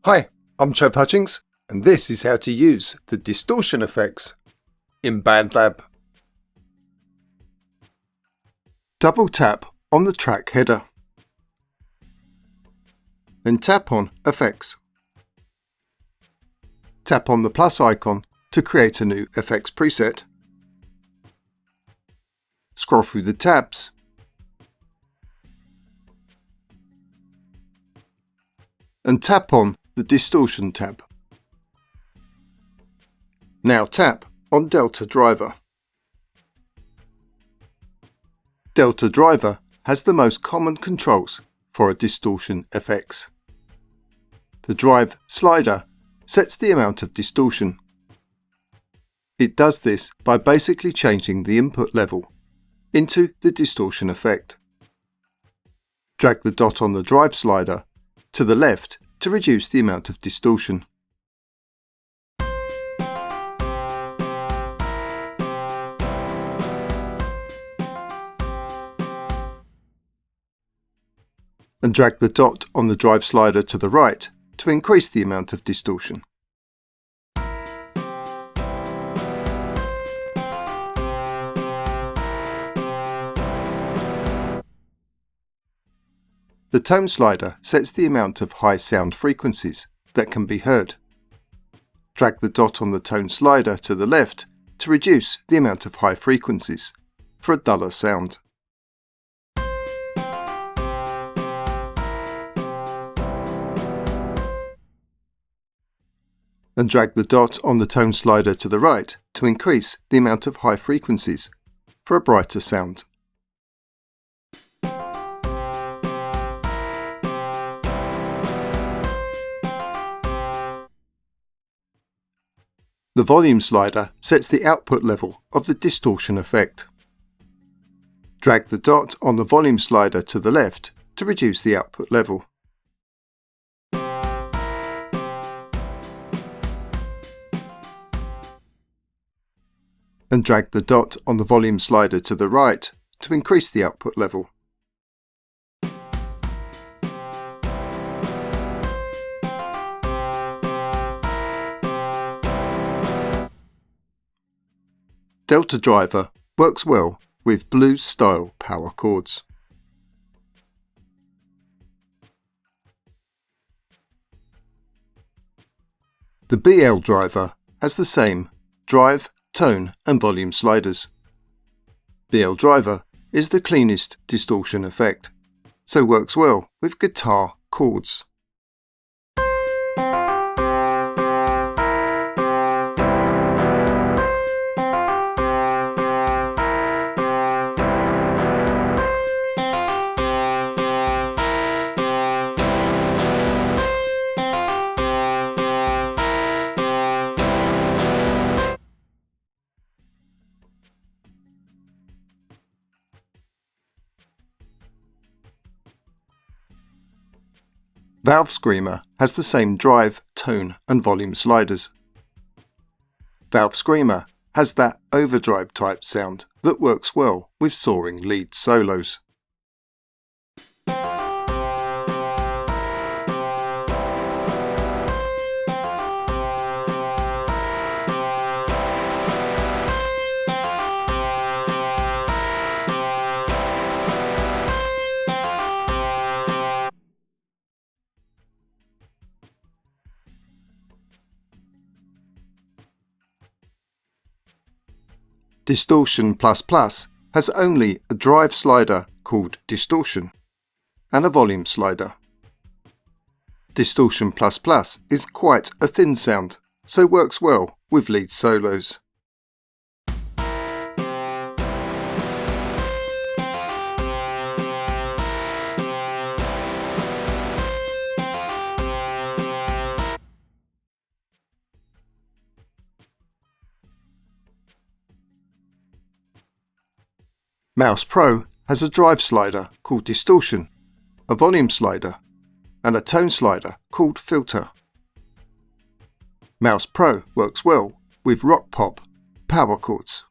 Hi, I'm Trev Hutchings, and this is how to use the Distortion Fx in Bandlab. Double tap on the track header. Then tap on Effects. Tap on the plus icon to create a new FX preset. Scroll through the tabs. And tap on the Distortion tab. Now tap on Delta Driver. Delta Driver has the most common controls for a Distortion FX. The drive slider sets the amount of distortion. It does this by basically changing the input level into the distortion effect. Drag the dot on the drive slider to the left to reduce the amount of distortion. And drag the dot on the drive slider to the right to increase the amount of distortion. The tone slider sets the amount of high sound frequencies that can be heard. Drag the dot on the tone slider to the left to reduce the amount of high frequencies for a duller sound. And drag the dot on the tone slider to the right to increase the amount of high frequencies for a brighter sound. The volume slider sets the output level of the distortion effect. Drag the dot on the volume slider to the left to reduce the output level. And drag the dot on the volume slider to the right to increase the output level. Delta Driver works well with blues-style power chords. The BL driver has the same drive, tone and volume sliders. BL driver is the cleanest distortion effect, so works well with guitar chords. Valve Screamer has the same drive, tone and volume sliders. Valve Screamer has that overdrive type sound that works well with soaring lead solos. Distortion Plus has only a drive slider called Distortion and a volume slider. Distortion Plus is quite a thin sound, so works well with lead solos. Mouse Pro has a drive slider called Distortion, a volume slider, and a tone slider called Filter. Mouse Pro works well with rock pop power chords.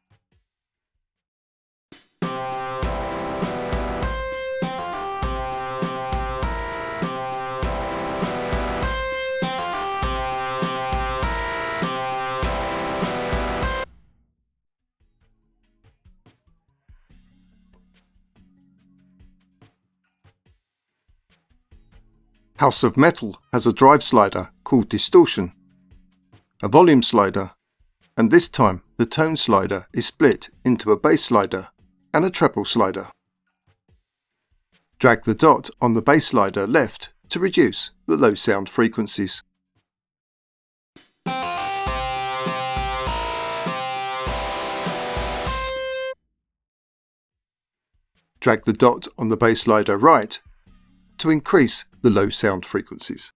House of Metal has a drive slider called Distortion, a volume slider, and this time the tone slider is split into a bass slider and a treble slider. Drag the dot on the bass slider left to reduce the low sound frequencies. Drag the dot on the bass slider right to increase the low sound frequencies.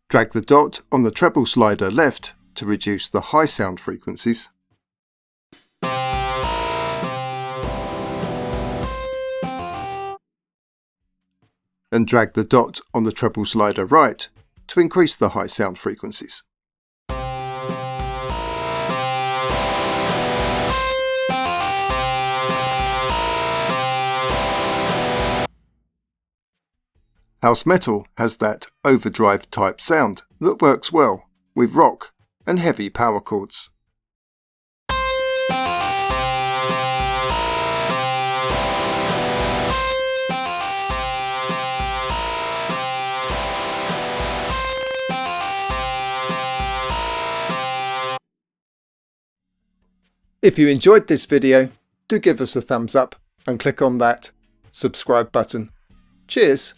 Drag the dot on the treble slider left to reduce the high sound frequencies. And drag the dot on the treble slider right to increase the high sound frequencies. House Metal has that overdrive type sound that works well with rock and heavy power chords. If you enjoyed this video, do give us a thumbs up and click on that subscribe button. Cheers!